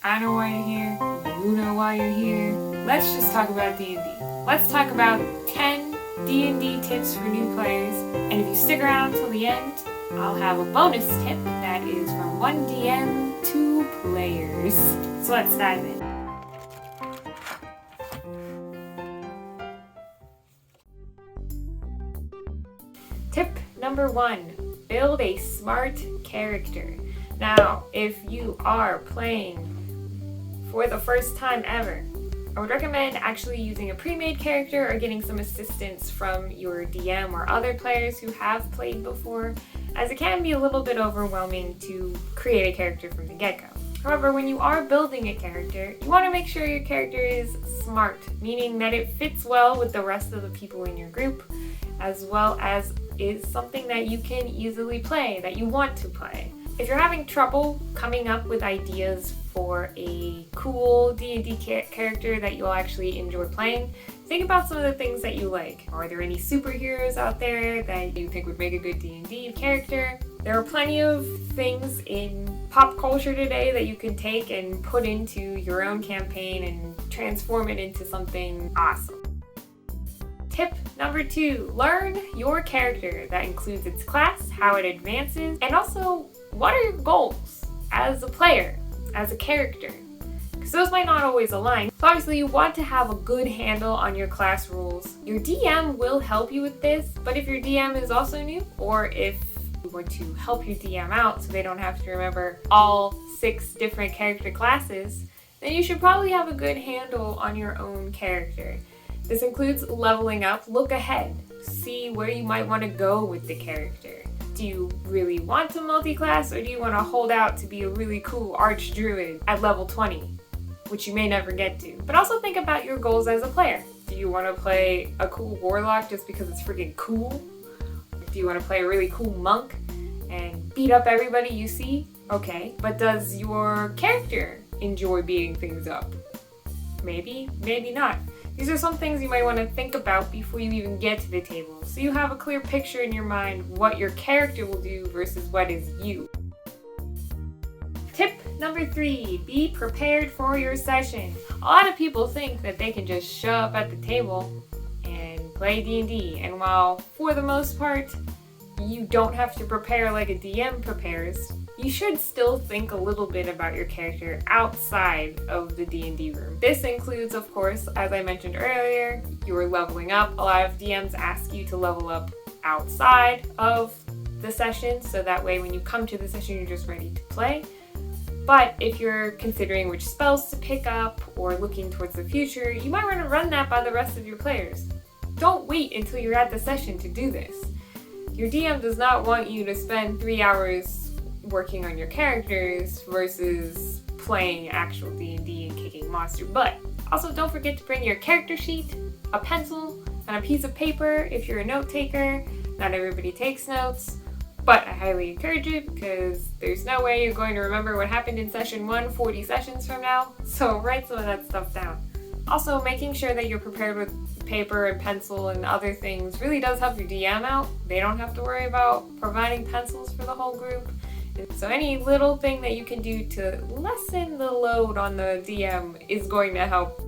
I know why you're here, you know why you're here. Let's just talk about D&D. Let's talk about 10 D&D tips for new players, and if you stick around till the end, I'll have a bonus tip that is from one DM to players. So let's dive in. Tip number 1, build a smart character. Now, if you are playing for the first time ever, I would recommend actually using a pre-made character or getting some assistance from your DM or other players who have played before, as it can be a little bit overwhelming to create a character from the get-go. However, when you are building a character, you want to make sure your character is smart, meaning that it fits well with the rest of the people in your group, as well as is something that you can easily play, that you want to play. If you're having trouble coming up with ideas for a cool D&D character that you'll actually enjoy playing, think about some of the things that you like. Are there any superheroes out there that you think would make a good D&D character? There are plenty of things in pop culture today that you can take and put into your own campaign and transform it into something awesome. Tip number 2, learn your character. That includes its class, how it advances, and also what are your goals as a player, as a character? Because those might not always align. So obviously you want to have a good handle on your class rules. Your DM will help you with this, but if your DM is also new, or if you want to help your DM out so they don't have to remember all 6 different character classes, then you should probably have a good handle on your own character. This includes leveling up, look ahead, see where you might want to go with the character. Do you really want to multi-class, or do you want to hold out to be a really cool archdruid at level 20, which you may never get to? But also think about your goals as a player. Do you want to play a cool warlock just because it's freaking cool? Do you want to play a really cool monk and beat up everybody you see? Okay, but does your character enjoy beating things up? Maybe, maybe not. These are some things you might want to think about before you even get to the table, so you have a clear picture in your mind what your character will do versus what is you. Tip number 3, be prepared for your session. A lot of people think that they can just show up at the table and play D&D, and while for the most part you don't have to prepare like a DM prepares, you should still think a little bit about your character outside of the D&D room. This includes, of course, as I mentioned earlier, your leveling up. A lot of DMs ask you to level up outside of the session, so that way when you come to the session, you're just ready to play. But if you're considering which spells to pick up or looking towards the future, you might want to run that by the rest of your players. Don't wait until you're at the session to do this. Your DM does not want you to spend 3 hours working on your characters versus playing actual D&D and kicking monster butt. Also, don't forget to bring your character sheet, a pencil, and a piece of paper if you're a note taker. Not everybody takes notes, but I highly encourage it because there's no way you're going to remember what happened in session 1 40 sessions from now, so write some of that stuff down. Also, making sure that you're prepared with paper and pencil and other things really does help your DM out. They don't have to worry about providing pencils for the whole group. So any little thing that you can do to lessen the load on the DM is going to help.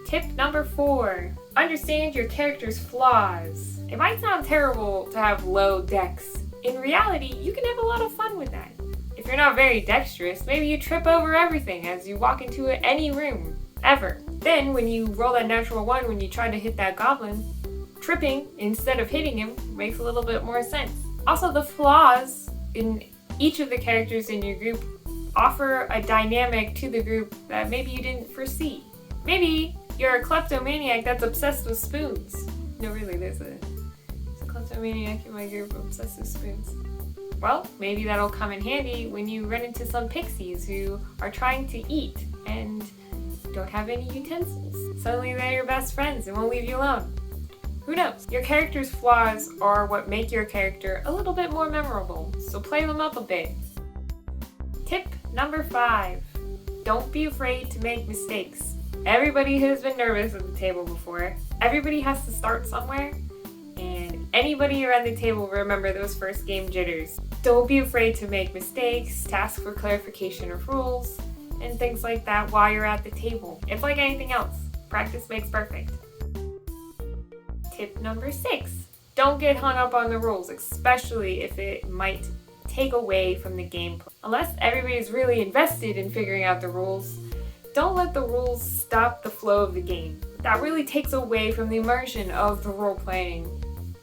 Tip number 4, understand your character's flaws. It might sound terrible to have low dex. In reality, you can have a lot of fun with that. If you're not very dexterous, maybe you trip over everything as you walk into any room, ever. Then when you roll that natural 1 when you try to hit that goblin, tripping instead of hitting him makes a little bit more sense. Also, the flaws in each of the characters in your group offer a dynamic to the group that maybe you didn't foresee. Maybe you're a kleptomaniac that's obsessed with spoons. No, really, there's a kleptomaniac in my group obsessed with spoons. Well, maybe that'll come in handy when you run into some pixies who are trying to eat and don't have any utensils. Suddenly they're your best friends and won't leave you alone. Who knows? Your character's flaws are what make your character a little bit more memorable, so play them up a bit. Tip number 5, don't be afraid to make mistakes. Everybody has been nervous at the table before. Everybody has to start somewhere, and anybody around the table will remember those first game jitters. Don't be afraid to make mistakes, to ask for clarification of rules, and things like that while you're at the table. It's like anything else. Practice makes perfect. Tip number 6. Don't get hung up on the rules, especially if it might take away from the gameplay. Unless everybody's really invested in figuring out the rules, don't let the rules stop the flow of the game. That really takes away from the immersion of the role-playing.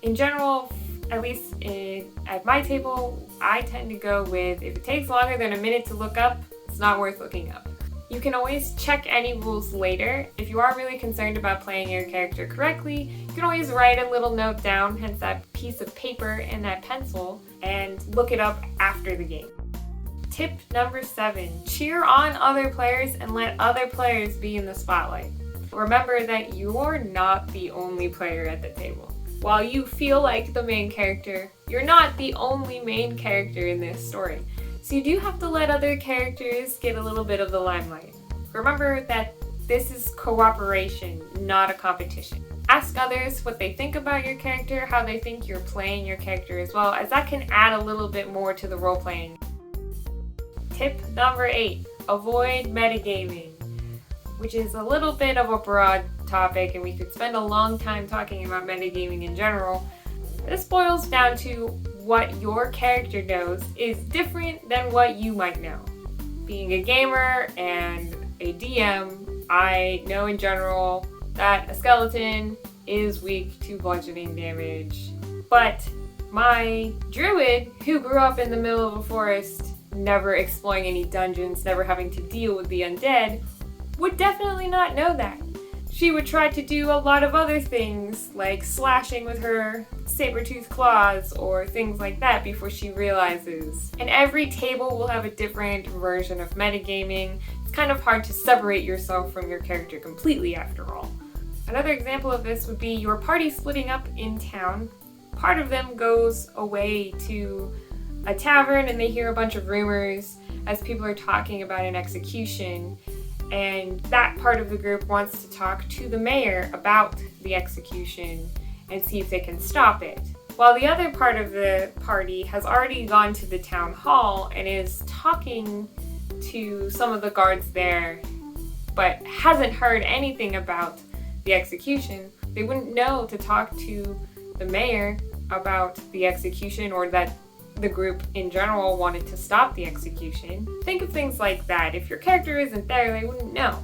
In general, at least at my table, I tend to go with, if it takes longer than a minute to look up, it's not worth looking up. You can always check any rules later. If you are really concerned about playing your character correctly, you can always write a little note down, hence that piece of paper and that pencil, and look it up after the game. Tip number 7, cheer on other players and let other players be in the spotlight. Remember that you're not the only player at the table. While you feel like the main character, you're not the only main character in this story. So you do have to let other characters get a little bit of the limelight. Remember that this is cooperation, not a competition. Ask others what they think about your character, how they think you're playing your character as well, as that can add a little bit more to the role-playing. Tip number 8, avoid metagaming, which is a little bit of a broad topic and we could spend a long time talking about metagaming in general. This boils down to what your character knows is different than what you might know. Being a gamer and a DM, I know in general that a skeleton is weak to bludgeoning damage. But my druid, who grew up in the middle of a forest, never exploring any dungeons, never having to deal with the undead, would definitely not know that. She would try to do a lot of other things, like slashing with her saber-toothed claws or things like that before she realizes. And every table will have a different version of metagaming. It's kind of hard to separate yourself from your character completely after all. Another example of this would be your party splitting up in town. Part of them goes away to a tavern and they hear a bunch of rumors as people are talking about an execution. And that part of the group wants to talk to the mayor about the execution and see if they can stop it. While the other part of the party has already gone to the town hall and is talking to some of the guards there, but hasn't heard anything about the execution, they wouldn't know to talk to the mayor about the execution or that the group in general wanted to stop the execution. Think of things like that. If your character isn't there, they wouldn't know.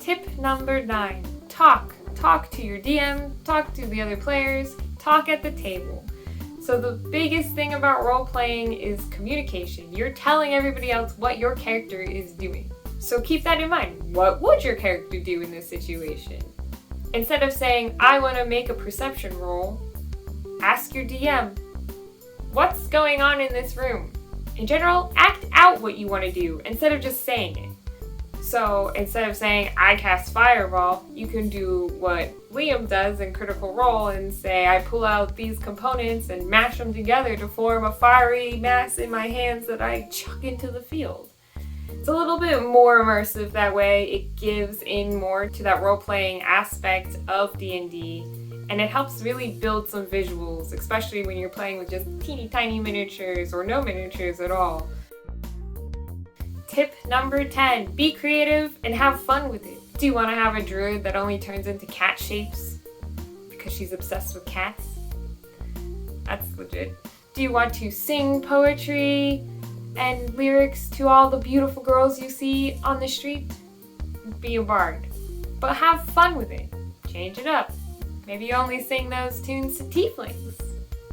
Tip number 9, talk. Talk to your DM, talk to the other players, talk at the table. So the biggest thing about role-playing is communication. You're telling everybody else what your character is doing. So keep that in mind. What would your character do in this situation? Instead of saying, I want to make a perception roll, ask your DM, what's going on in this room? In general, act out what you want to do instead of just saying it. So instead of saying, I cast Fireball, you can do what Liam does in Critical Role and say, I pull out these components and mash them together to form a fiery mass in my hands that I chuck into the field. It's a little bit more immersive that way. It gives in more to that role-playing aspect of D&D. And it helps really build some visuals, especially when you're playing with just teeny tiny miniatures or no miniatures at all. Tip number 10, be creative and have fun with it. Do you want to have a druid that only turns into cat shapes because she's obsessed with cats? That's legit. Do you want to sing poetry and lyrics to all the beautiful girls you see on the street? Be a bard. But have fun with it. Change it up. Maybe you only sing those tunes to tieflings,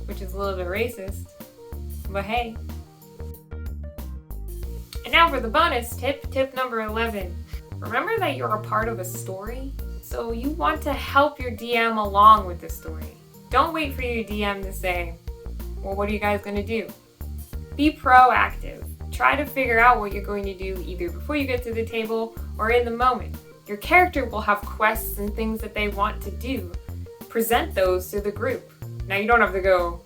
which is a little bit racist, but hey. And now for the bonus tip, tip number 11. Remember that you're a part of a story, so you want to help your DM along with the story. Don't wait for your DM to say, well, what are you guys going to do? Be proactive. Try to figure out what you're going to do either before you get to the table or in the moment. Your character will have quests and things that they want to do. Present those to the group. Now you don't have to go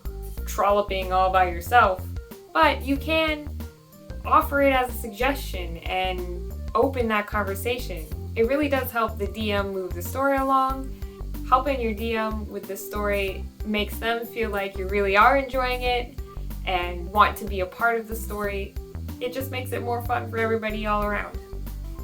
trolloping all by yourself, but you can offer it as a suggestion and open that conversation. It really does help the DM move the story along. Helping your DM with the story makes them feel like you really are enjoying it and want to be a part of the story. it just makes it more fun for everybody all around.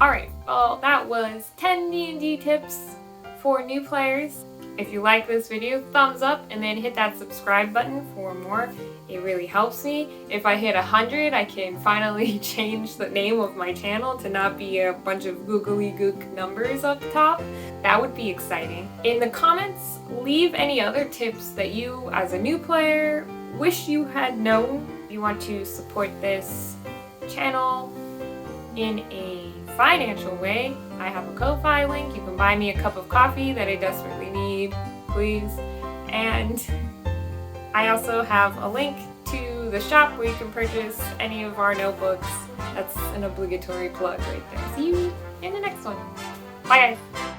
Alright, well that was 10 D&D tips for new players. If you like this video, thumbs up and then hit that subscribe button for more. It really helps me. If I hit 100, I can finally change the name of my channel to not be a bunch of googly gook numbers up top. That would be exciting. In the comments, leave any other tips that you, as a new player, wish you had known. If you want to support this channel in a financial way, I have a Ko-Fi link. You can buy me a cup of coffee that I desperately need, please. And I also have a link to the shop where you can purchase any of our notebooks. That's an obligatory plug right there. See you in the next one. Bye guys!